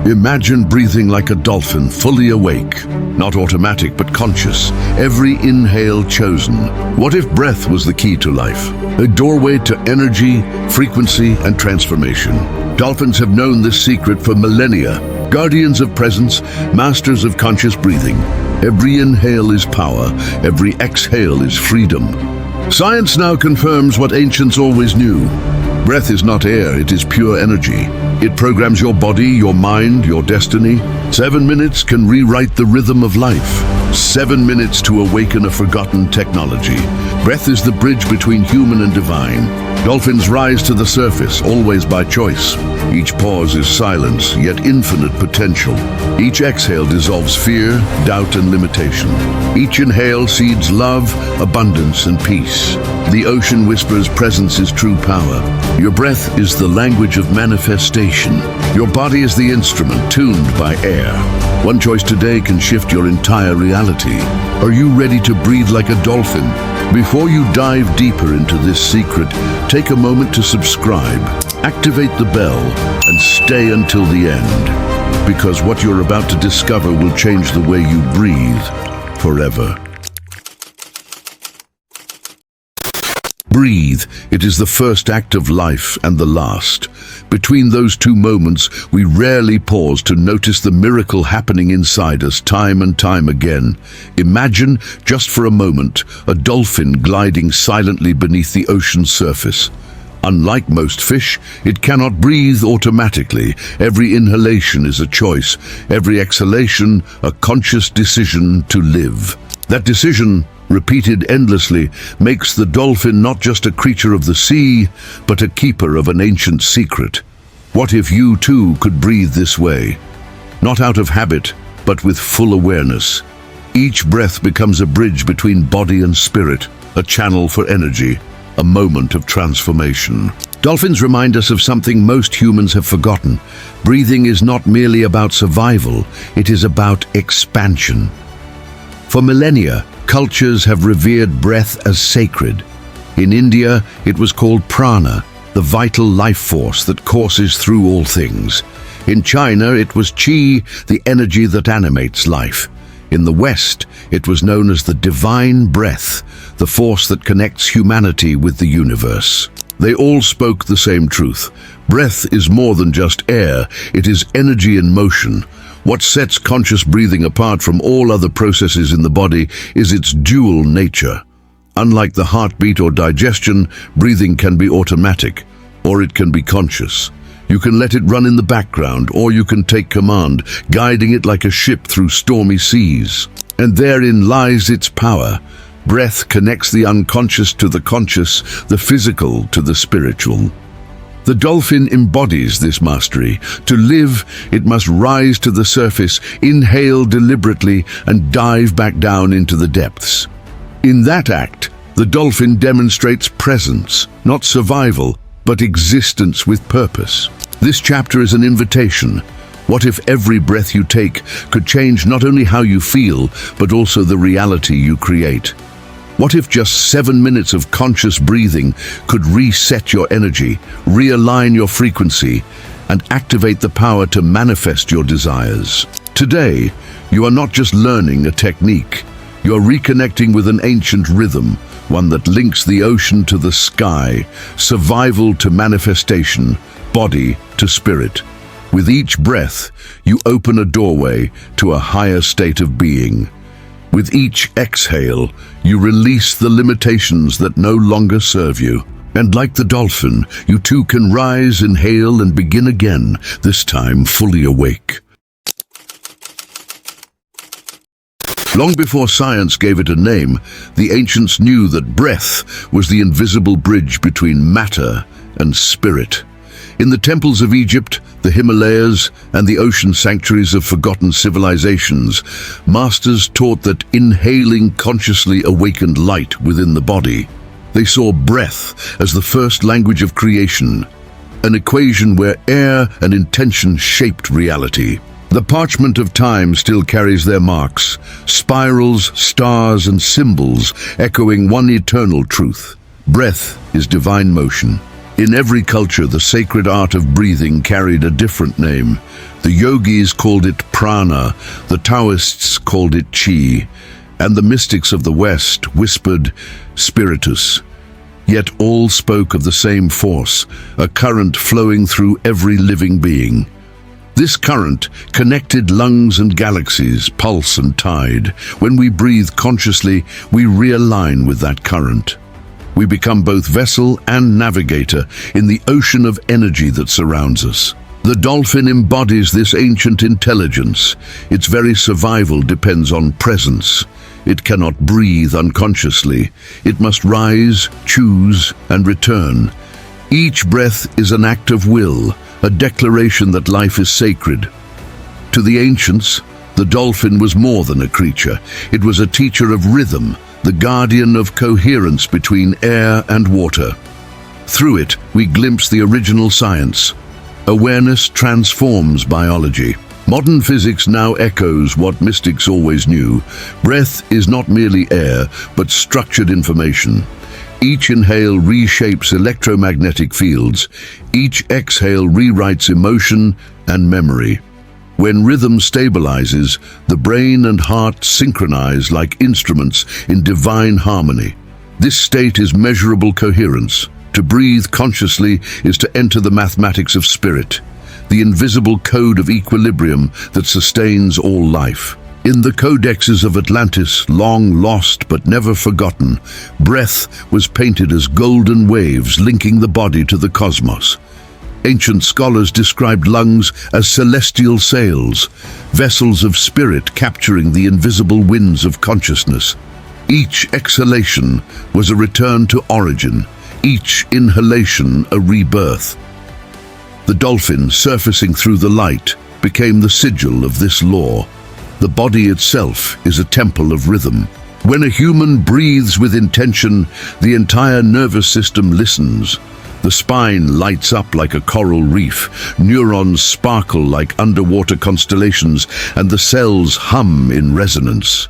Imagine breathing like a dolphin, fully awake, not automatic but conscious, every inhale chosen. What if breath was the key to life? A doorway to energy, frequency, and transformation. Dolphins have known this secret for millennia. Guardians of presence, masters of conscious breathing. Every inhale is power, every exhale is freedom. Science now confirms what ancients always knew. Breath is not air, it is pure energy. It programs your body, your mind, your destiny. 7 minutes can rewrite the rhythm of life. 7 minutes to awaken a forgotten technology. Breath is the bridge between human and divine. Dolphins rise to the surface, always by choice. Each pause is silence, yet infinite potential. Each exhale dissolves fear, doubt, and limitation. Each inhale seeds love, abundance, and peace. The ocean whispers presence is true power. Your breath is the language of manifestation. Your body is the instrument tuned by air. One choice today can shift your entire reality. Are you ready to breathe like a dolphin? Before you dive deeper into this secret, take a moment to subscribe, activate the bell, and stay until the end. Because what you're about to discover will change the way you breathe forever. Breathe. It is the first act of life and the last. Between those two moments, we rarely pause to notice the miracle happening inside us time and time again. Imagine, just for a moment, a dolphin gliding silently beneath the ocean's surface. Unlike most fish, it cannot breathe automatically. Every inhalation is a choice, every exhalation a conscious decision to live. That decision, repeated endlessly, makes the dolphin not just a creature of the sea, but a keeper of an ancient secret. What if you too could breathe this way? Not out of habit, but with full awareness. Each breath becomes a bridge between body and spirit, a channel for energy, a moment of transformation. Dolphins remind us of something most humans have forgotten. Breathing is not merely about survival, it is about expansion. For millennia, cultures have revered breath as sacred. In India, it was called prana, the vital life force that courses through all things. In China, it was qi, the energy that animates life. In the West, it was known as the divine breath, the force that connects humanity with the universe. They all spoke the same truth. Breath is more than just air, it is energy in motion. What sets conscious breathing apart from all other processes in the body is its dual nature. Unlike the heartbeat or digestion, breathing can be automatic, or it can be conscious. You can let it run in the background, or you can take command, guiding it like a ship through stormy seas. And therein lies its power. Breath connects the unconscious to the conscious, the physical to the spiritual. The dolphin embodies this mastery. To live, it must rise to the surface, inhale deliberately, and dive back down into the depths. In that act, the dolphin demonstrates presence, not survival, but existence with purpose. This chapter is an invitation. What if every breath you take could change not only how you feel, but also the reality you create? What if just 7 minutes of conscious breathing could reset your energy, realign your frequency, and activate the power to manifest your desires? Today, you are not just learning a technique. You are reconnecting with an ancient rhythm, one that links the ocean to the sky, survival to manifestation, body to spirit. With each breath, you open a doorway to a higher state of being. With each exhale, you release the limitations that no longer serve you. And like the dolphin, you too can rise, inhale, and begin again, this time fully awake. Long before science gave it a name, the ancients knew that breath was the invisible bridge between matter and spirit. In the temples of Egypt, the Himalayas, and the ocean sanctuaries of forgotten civilizations, masters taught that inhaling consciously awakened light within the body. They saw breath as the first language of creation, an equation where air and intention shaped reality. The parchment of time still carries their marks, spirals, stars, and symbols echoing one eternal truth. Breath is divine motion. In every culture, the sacred art of breathing carried a different name. The yogis called it prana, the Taoists called it chi, and the mystics of the West whispered spiritus. Yet all spoke of the same force, a current flowing through every living being. This current connected lungs and galaxies, pulse and tide. When we breathe consciously, we realign with that current. We become both vessel and navigator in the ocean of energy that surrounds us. The dolphin embodies this ancient intelligence. Its very survival depends on presence. It cannot breathe unconsciously. It must rise, choose, and return. Each breath is an act of will, a declaration that life is sacred. To the ancients, the dolphin was more than a creature. It was a teacher of rhythm, the guardian of coherence between air and water. Through it, we glimpse the original science. Awareness transforms biology. Modern physics now echoes what mystics always knew. Breath is not merely air, but structured information. Each inhale reshapes electromagnetic fields. Each exhale rewrites emotion and memory. When rhythm stabilizes, the brain and heart synchronize like instruments in divine harmony. This state is measurable coherence. To breathe consciously is to enter the mathematics of spirit, the invisible code of equilibrium that sustains all life. In the codexes of Atlantis, long lost but never forgotten, breath was painted as golden waves linking the body to the cosmos. Ancient scholars described lungs as celestial sails, vessels of spirit capturing the invisible winds of consciousness. Each exhalation was a return to origin, each inhalation a rebirth. The dolphin, surfacing through the light, became the sigil of this law. The body itself is a temple of rhythm. When a human breathes with intention, the entire nervous system listens. The spine lights up like a coral reef, neurons sparkle like underwater constellations, and the cells hum in resonance.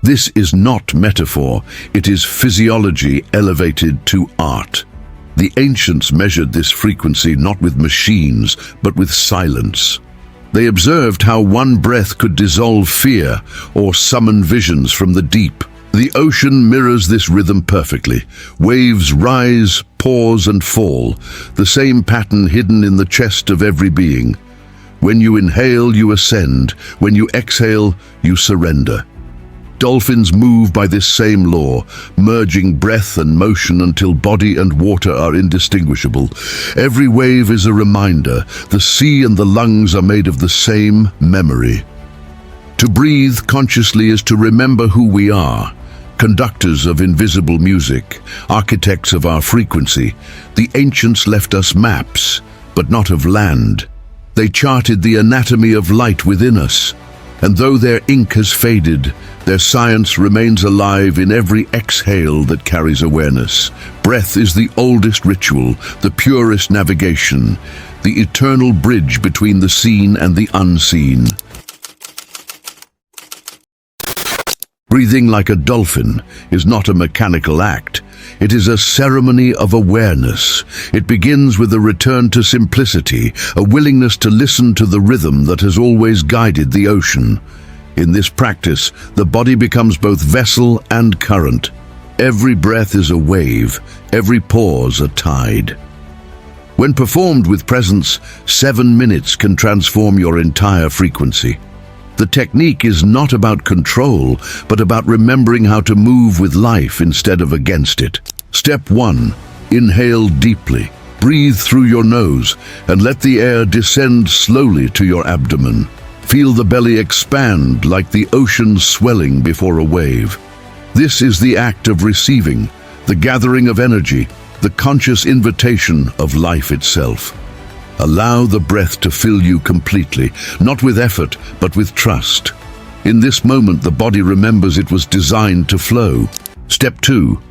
This is not metaphor, it is physiology elevated to art. The ancients measured this frequency not with machines, but with silence. They observed how one breath could dissolve fear or summon visions from the deep. The ocean mirrors this rhythm perfectly. Waves rise, pause, and fall, the same pattern hidden in the chest of every being. When you inhale, you ascend. When you exhale, you surrender. Dolphins move by this same law, merging breath and motion until body and water are indistinguishable. Every wave is a reminder. The sea and the lungs are made of the same memory. To breathe consciously is to remember who we are. Conductors of invisible music, architects of our frequency, the ancients left us maps, but not of land. They charted the anatomy of light within us, and though their ink has faded, their science remains alive in every exhale that carries awareness. Breath is the oldest ritual, the purest navigation, the eternal bridge between the seen and the unseen. Breathing like a dolphin is not a mechanical act. It is a ceremony of awareness. It begins with a return to simplicity, a willingness to listen to the rhythm that has always guided the ocean. In this practice, the body becomes both vessel and current. Every breath is a wave, every pause a tide. When performed with presence, 7 minutes can transform your entire frequency. The technique is not about control, but about remembering how to move with life instead of against it. Step 1. Inhale deeply. Breathe through your nose and let the air descend slowly to your abdomen. Feel the belly expand like the ocean swelling before a wave. This is the act of receiving, the gathering of energy, the conscious invitation of life itself. Allow the breath to fill you completely, not with effort, but with trust. In this moment, the body remembers it was designed to flow. Step 2.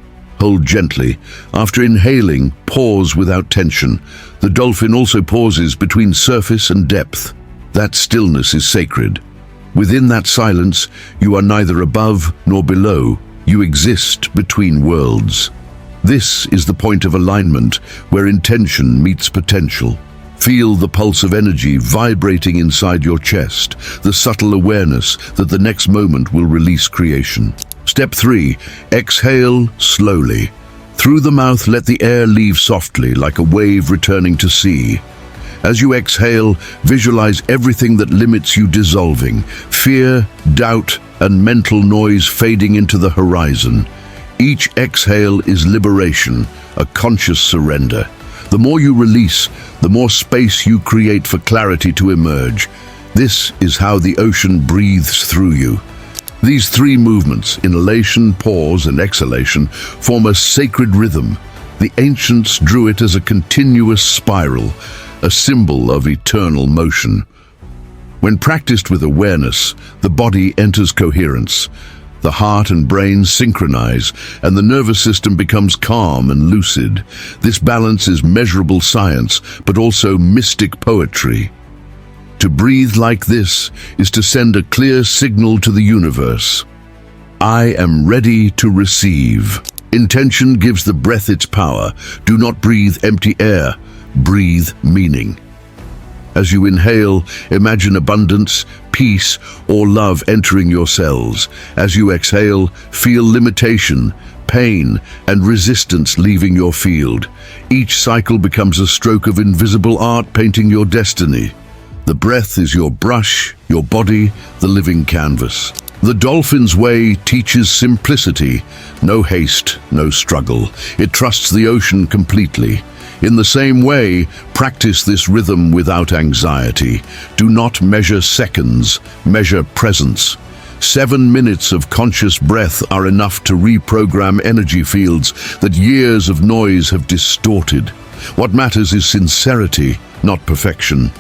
Hold gently. After inhaling, pause without tension. The dolphin also pauses between surface and depth. That stillness is sacred. Within that silence, you are neither above nor below. You exist between worlds. This is the point of alignment, where intention meets potential. Feel the pulse of energy vibrating inside your chest, the subtle awareness that the next moment will release creation. Step 3. Exhale slowly. Through the mouth, let the air leave softly, like a wave returning to sea. As you exhale, visualize everything that limits you dissolving, fear, doubt, and mental noise fading into the horizon. Each exhale is liberation, a conscious surrender. The more you release, the more space you create for clarity to emerge. This is how the ocean breathes through you. These 3 movements, inhalation, pause, and exhalation, form a sacred rhythm. The ancients drew it as a continuous spiral, a symbol of eternal motion. When practiced with awareness, the body enters coherence. The heart and brain synchronize, and the nervous system becomes calm and lucid. This balance is measurable science, but also mystic poetry. To breathe like this is to send a clear signal to the universe. I am ready to receive. Intention gives the breath its power. Do not breathe empty air. Breathe meaning. As you inhale, imagine abundance, peace, or love entering your cells. As you exhale, feel limitation, pain, and resistance leaving your field. Each cycle becomes a stroke of invisible art painting your destiny. The breath is your brush, your body, the living canvas. The dolphin's way teaches simplicity. No haste, no struggle. It trusts the ocean completely. In the same way, practice this rhythm without anxiety. Do not measure seconds, measure presence. 7 minutes of conscious breath are enough to reprogram energy fields that years of noise have distorted. What matters is sincerity, not perfection.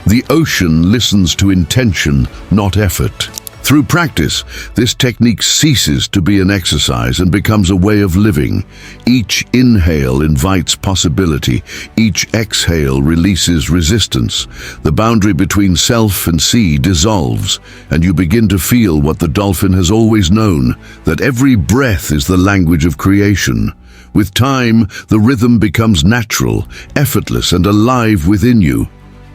The ocean listens to intention, not effort. Through practice, this technique ceases to be an exercise and becomes a way of living. Each inhale invites possibility. Each exhale releases resistance. The boundary between self and sea dissolves, and you begin to feel what the dolphin has always known, that every breath is the language of creation. With time, the rhythm becomes natural, effortless, and alive within you.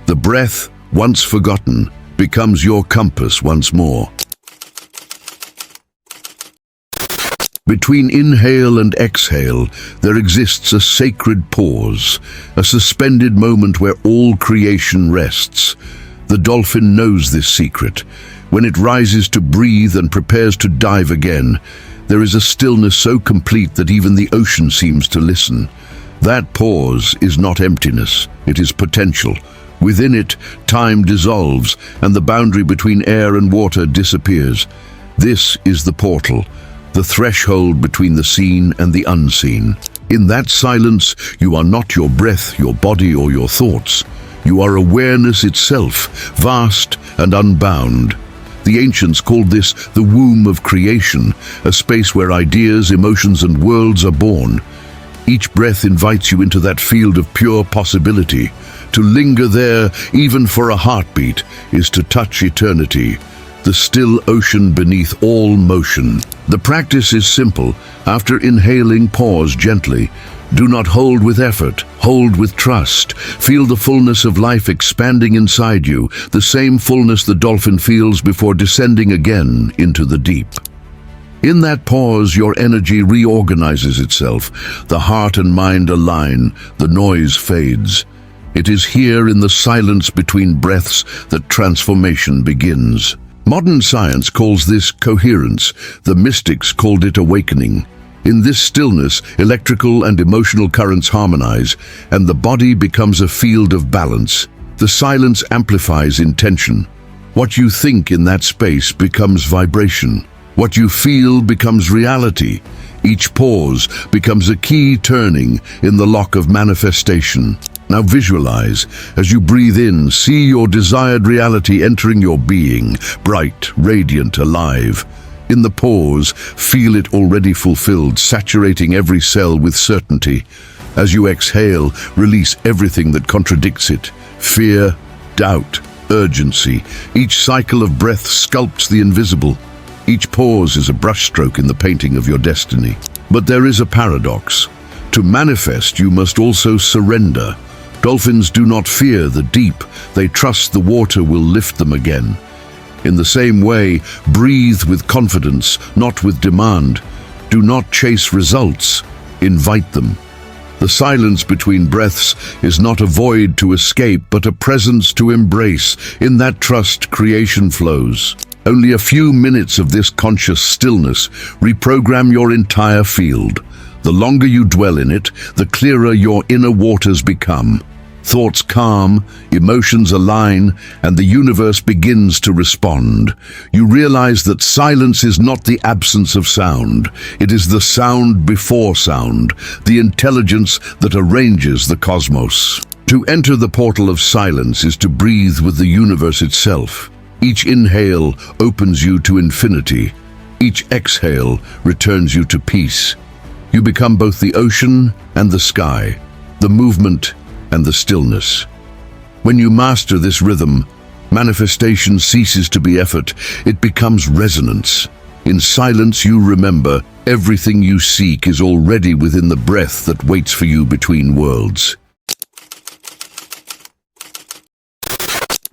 The breath, once forgotten, becomes your compass once more. Between inhale and exhale, there exists a sacred pause, a suspended moment where all creation rests. The dolphin knows this secret. When it rises to breathe and prepares to dive again, there is a stillness so complete that even the ocean seems to listen. That pause is not emptiness, it is potential. Within it, time dissolves, and the boundary between air and water disappears. This is the portal, the threshold between the seen and the unseen. In that silence, you are not your breath, your body, or your thoughts. You are awareness itself, vast and unbound. The ancients called this the womb of creation, a space where ideas, emotions, and worlds are born. Each breath invites you into that field of pure possibility. To linger there, even for a heartbeat, is to touch eternity, the still ocean beneath all motion. The practice is simple. After inhaling, pause gently. Do not hold with effort, hold with trust. Feel the fullness of life expanding inside you, the same fullness the dolphin feels before descending again into the deep. In that pause, your energy reorganizes itself. The heart and mind align, the noise fades. It is here in the silence between breaths that transformation begins. Modern science calls this coherence. The mystics called it awakening. In this stillness, electrical and emotional currents harmonize, and the body becomes a field of balance. The silence amplifies intention. What you think in that space becomes vibration. What you feel becomes reality. Each pause becomes a key turning in the lock of manifestation. Now visualize, as you breathe in, see your desired reality entering your being, bright, radiant, alive. In the pause, feel it already fulfilled, saturating every cell with certainty. As you exhale, release everything that contradicts it. Fear, doubt, urgency. Each cycle of breath sculpts the invisible. Each pause is a brushstroke in the painting of your destiny. But there is a paradox. To manifest, you must also surrender. Dolphins do not fear the deep. They trust the water will lift them again. In the same way, breathe with confidence, not with demand. Do not chase results. Invite them. The silence between breaths is not a void to escape, but a presence to embrace. In that trust, creation flows. Only a few minutes of this conscious stillness reprogram your entire field. The longer you dwell in it, the clearer your inner waters become. Thoughts calm, emotions align, and the universe begins to respond. You realize that silence is not the absence of sound. It is the sound before sound, the intelligence that arranges the cosmos. To enter the portal of silence is to breathe with the universe itself. Each inhale opens you to infinity. Each exhale returns you to peace. You become both the ocean and the sky, the movement and the stillness. When you master this rhythm, manifestation ceases to be effort, it becomes resonance. In silence you remember, everything you seek is already within the breath that waits for you between worlds.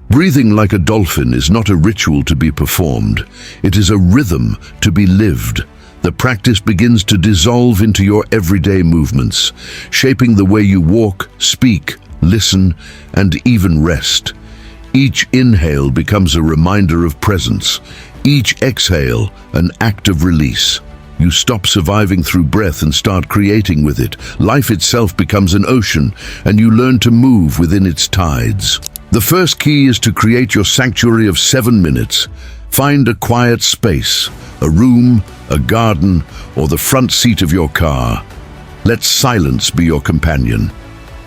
Breathing like a dolphin is not a ritual to be performed, it is a rhythm to be lived. The practice begins to dissolve into your everyday movements, shaping the way you walk, speak, listen, and even rest. Each inhale becomes a reminder of presence. Each exhale, an act of release. You stop surviving through breath and start creating with it. Life itself becomes an ocean, and you learn to move within its tides. The first key is to create your sanctuary of 7 minutes. Find a quiet space, a room, a garden, or the front seat of your car. Let silence be your companion.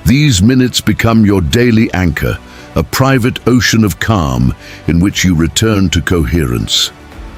These minutes become your daily anchor, a private ocean of calm in which you return to coherence.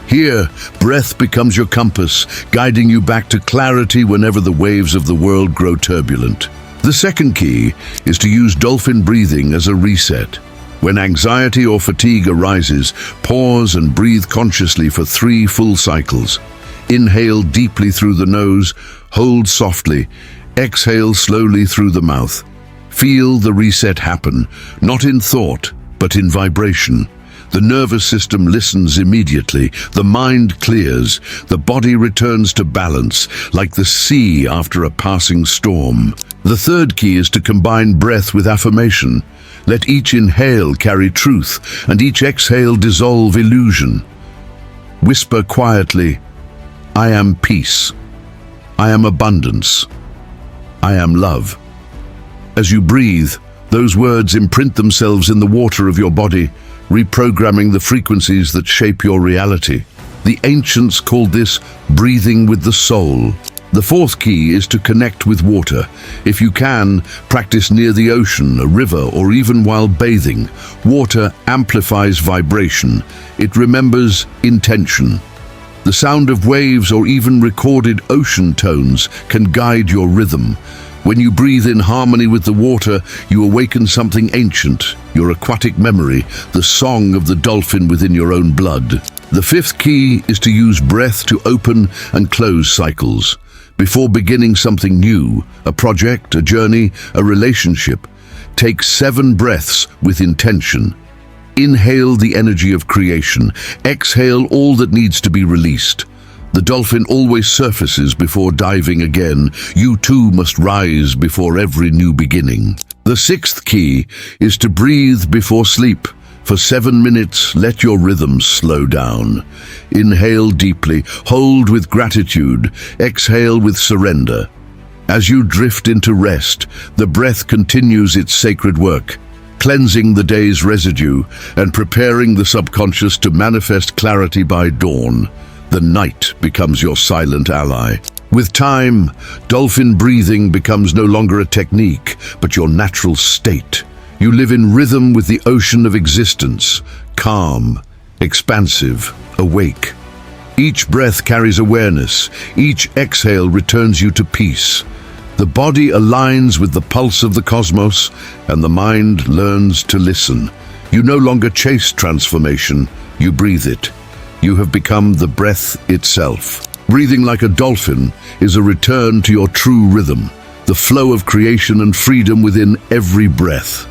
Here, breath becomes your compass, guiding you back to clarity whenever the waves of the world grow turbulent. The second key is to use dolphin breathing as a reset. When anxiety or fatigue arises, pause and breathe consciously for 3 full cycles. Inhale deeply through the nose, hold softly, exhale slowly through the mouth. Feel the reset happen, not in thought, but in vibration. The nervous system listens immediately, the mind clears, the body returns to balance, like the sea after a passing storm. The third key is to combine breath with affirmation. Let each inhale carry truth, and each exhale dissolve illusion. Whisper quietly, I am peace. I am abundance. I am love. As you breathe, those words imprint themselves in the water of your body, reprogramming the frequencies that shape your reality. The ancients called this breathing with the soul. The fourth key is to connect with water. If you can, practice near the ocean, a river, or even while bathing. Water amplifies vibration. It remembers intention. The sound of waves or even recorded ocean tones can guide your rhythm. When you breathe in harmony with the water, you awaken something ancient, your aquatic memory, the song of the dolphin within your own blood. The fifth key is to use breath to open and close cycles. Before beginning something new, a project, a journey, a relationship, take 7 breaths with intention. Inhale the energy of creation. Exhale all that needs to be released. The dolphin always surfaces before diving again. You too must rise before every new beginning. The sixth key is to breathe before sleep. For 7 minutes, let your rhythms slow down. Inhale deeply, hold with gratitude, exhale with surrender. As you drift into rest, the breath continues its sacred work, cleansing the day's residue and preparing the subconscious to manifest clarity by dawn. The night becomes your silent ally. With time, dolphin breathing becomes no longer a technique, but your natural state. You live in rhythm with the ocean of existence, calm, expansive, awake. Each breath carries awareness. Each exhale returns you to peace. The body aligns with the pulse of the cosmos, and the mind learns to listen. You no longer chase transformation, you breathe it. You have become the breath itself. Breathing like a dolphin is a return to your true rhythm, the flow of creation and freedom within every breath.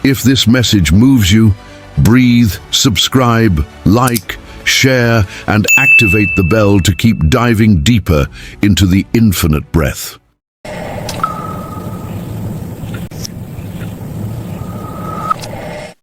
If this message moves you, breathe, subscribe, like, share, and activate the bell to keep diving deeper into the infinite breath.